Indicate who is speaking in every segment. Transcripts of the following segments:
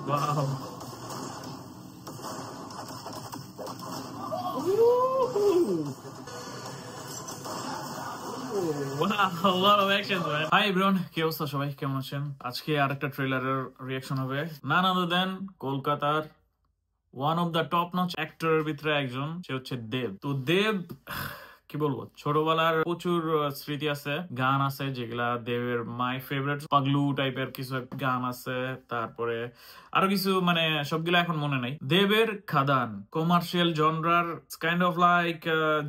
Speaker 1: Wow. Wow, a lot of actions, man. Hi everyone, কি অবস্থা সবাই, কেমন আছেন? আজকে আরেকটা ট্রেলারের রিঅ্যাকশন হবে। none other than কলকাতার one of the top notch অ্যাক্টরের ভিতরে একজন, সে হচ্ছে দেব। তো দেব কি বলবো, ছোটবেলার প্রচুর স্মৃতি আছে, গান আছে যেগুলা দেবের মাই ফেভারিট, পাগলু টাইপের কিছু গান আছে, তারপরে আরো কিছু, মানে সবগুলা এখন মনে নাই। দেবের খাদান কমার্শিয়াল জনরার কাইন্ড অফ লাইক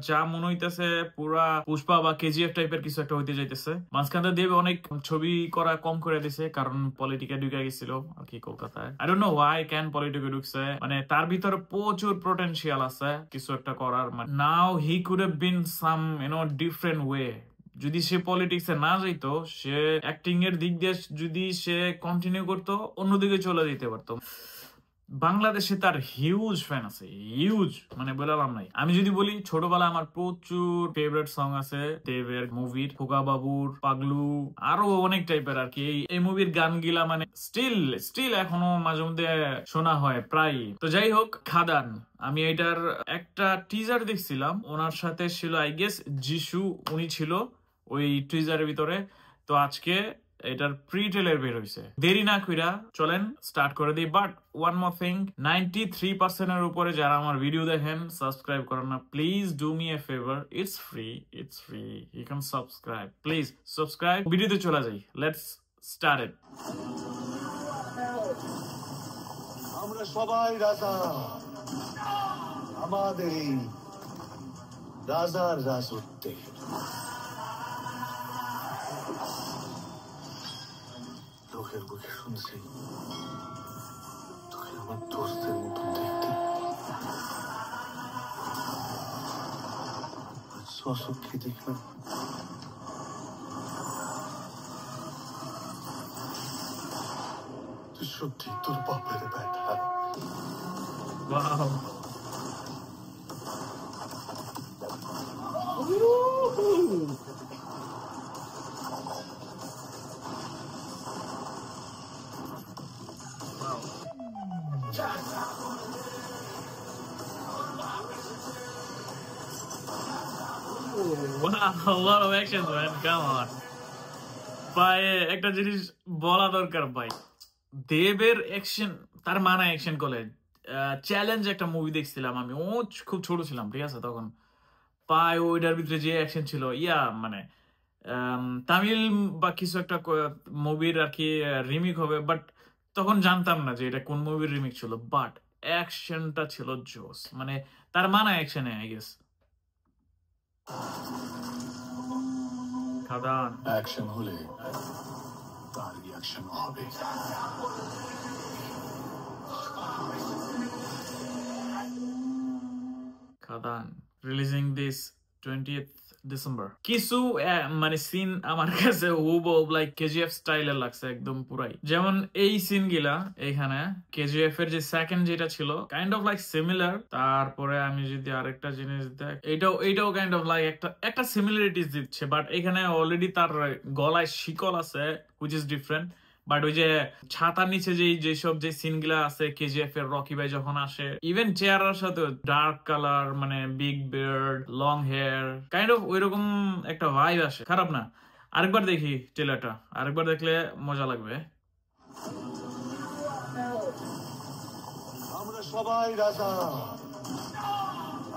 Speaker 1: যা মনে হইতেছে পুরা পুষ্পা বা কেজিএফ টাইপের কিছু একটা হইতে যাইতেছে। মাঝখানে দেব অনেক ছবি করা কম করে দিছে, কারণ পলিটিকে ঢুকে গেছিল আর কি কলকাতায়। I don't know why can পলিটিকে ঢুকছে, মানে তার ভিতরে প্রচুর পোটেনশিয়াল আছে কিছু একটা করার। Now he could have been some different way. যদি সে পলিটিক্সে না যাইতো, সে অ্যাক্টিং এর দিক দিয়ে যদি সে কন্টিনিউ করতো, অন্যদিকে চলে যেতে পারতো। বাংলাদেশে তার হিউজ ফ্যান আছে, হিউজ, মানে বললাম নাই। আমি যদি বলি, ছোটবেলা আমার প্রচুর ফেভারিট সং আছে দেবের মুভির, খোকা বাবুর, পাগলু, আরো অনেক টাইপের আর কি। এই মুভির গানগুলা মানে স্টিল এখনো মাঝে মধ্যে শোনা হয় প্রায়। তো যাই হোক, খাদান, আমি এটার একটা টিজার দেখছিলাম, ওনার সাথে ছিল আই গেস যিশু, উনি ছিল ওই টিজারের ভিতরে। তো আজকে এটার প্রি ট্রেলার বের হইছে। দেরি না কইরা চলেন স্টার্ট করে দিই। বাট ওয়ান মোর থিং, 93% এর উপরে যারা আমার ভিডিও দেখেন সাবস্ক্রাইব করেন না, please do me a favour, it's free, you can subscribe, please subscribe. ভিডিওতে চলে যাই, লেটস স্টার্ট ইট।
Speaker 2: আমরা সবাই রাজা, আমাদের এই রাজার রাজত্বে। লোকের মুখে শুনছি তোকে আমার দোস্তের মতো দেখতে, সশোককে দেখলাম। তুই সত্যি তোর বাপের ব্যাটা।
Speaker 1: Wow, a lot of actions, man. Come on. ভাই একটা জিনিস বলা দরকার ভাই, দেবের অ্যাকশন, তার মানা অ্যাকশন করে। চ্যালেঞ্জ একটা মুভি দেখছিলাম আমি, ও খুব ছোট ছিলাম, ঠিক আছে তখন। পায় ওইটার ভিতরে যে অ্যাকশন ছিল, মানে তামিল বা কিছু একটা মুভির আর কি রিমিক হবে, বাট তখন জানতাম না যে এটা কোন মুভির রিমিক ছিল। বাট অ্যাকশনটা ছিল জোস, মানে তার মানা অ্যাকশনে আই গেস। খাদান
Speaker 2: অ্যাকশন হলে তার রিঅ্যাকশন হবে।
Speaker 1: খাদান রিলিজিং দিস 20th December। কিছু মানে সিন আমার কাছে হুবহু লাইক কেজিএফ স্টাইলের লাগছে একদম পুরাই। যেমন এই সিন গিলা এখানে কেজিএফ এর যে সেকেন্ড যেটা ছিল, কাইন্ড অফ লাইক সিমিলার। তারপরে আমি যদি আরেকটা জিনিস দেখ, এইটাও কাইন্ড অফ লাইক একটা সিমিলারিটিস দিচ্ছে, বাট এখানে অলরেডি তার গলায় শিকল আছে, হুইচ ইজ ডিফারেন্ট। বাট ওই যে ছাতার নিচে যেসব যে সিন গুলা আছে কেজিএফ এর, রকি ভাই যখন আসে, ইভেন চেহারার সাথে ডার্ক কালার, মানে big beard, long hair, kind of ওইরকম একটা ভাইব আসে। খারাপ না, আরেকবার দেখি ট্রেলারটা, আরেকবার দেখলে মজা লাগবে।
Speaker 2: আমরা সবাই রাজা,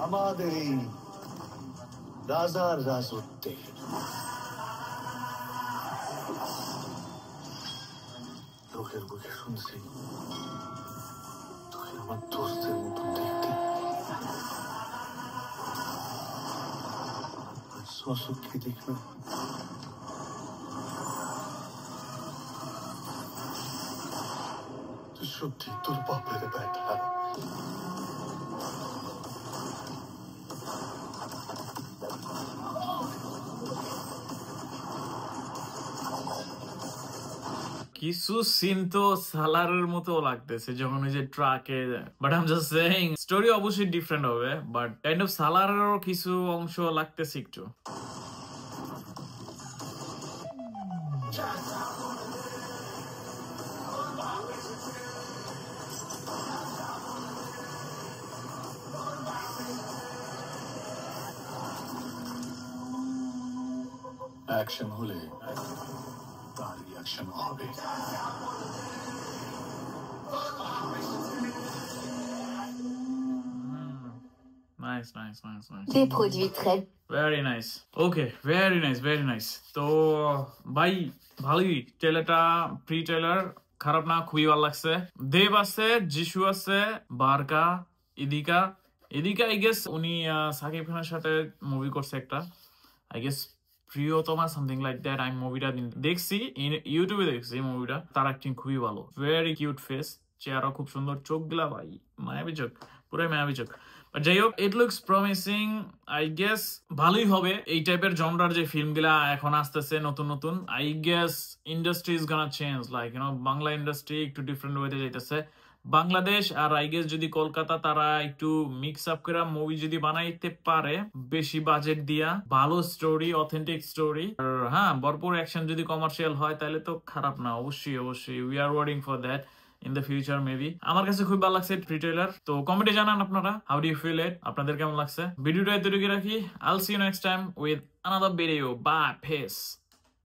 Speaker 2: আমাদের এই রাজার রাজত্বে। লোকের মুখে শুনছি তোকে আমার দোস্তের মতো দেখতে, সশোককে দেখলাম। তুই সত্যি তোর বাপের ব্যাটা।
Speaker 1: কিছু সিন তো সালারের মতো লাগতেছে যখন ওই যে ট্রাকে, but I am just saying story অবশ্যই ডিফারেন্ট হবে, বাট কাইন্ড অফ সালারেরও কিছু অংশ লাগতেছে একটু।
Speaker 2: অ্যাকশন হলে তার রিয়াকশন হবে।
Speaker 1: Nice.
Speaker 3: Des produits très
Speaker 1: Very nice. Okay, very nice. তো ভাই ভালোই ট্রেলারটা, প্রি ট্রেলার খারাপ না, খুবই ভালো লাগছে। দেব আছে, যিশু আছে, বারকা, ইদিকা আই গেস উনি সাকিব খানের সাথে মুভি করছে একটা, আই গেস প্রিয়তমা সামথিং লাইক দ্যাট। আমি মুভিটা দেখছি, ইউটিউবে দেখছি মুভিটা। তার অ্যাক্টিং খুবই ভালো, ভেরি কিউট ফেস, চেহারা খুব সুন্দর, চোখগুলা ভাই মায়াবী চোখ, পুরাই মায়াবী চোখ। যাই হোক, it looks promising, I guess ভালোই হবে। এই টাইপের জনরার যে ফিল্মগুলা এখন আসতেছে নতুন, I guess industry is gonna change, like Bangla industry একটু ডিফারেন্ট ওয়েতে যাইতেছে। বাংলাদেশ আর আই গেস যদি কলকাতা তারা একটু মিক্স আপ করে মুভি যদি বানাইতে পারে, বেশি বাজেট দিয়া, ভালো স্টোরি, অথেন্টিক স্টোরি, আর হ্যাঁ ভরপুর অ্যাকশন যদি কমার্শিয়াল হয়, তাহলে তো খারাপ না। অবশ্যই we are waiting for that in the future maybe. আমার কাছে খুব ভালো লাগছে প্রি ট্রেলার। তো কমেন্টে জানান আপনারা how do you feel it, আপনাদের কেমন লাগছে। ভিডিওটা এতটুকু রাখি। I'll see you next time with another video. Bye, piece.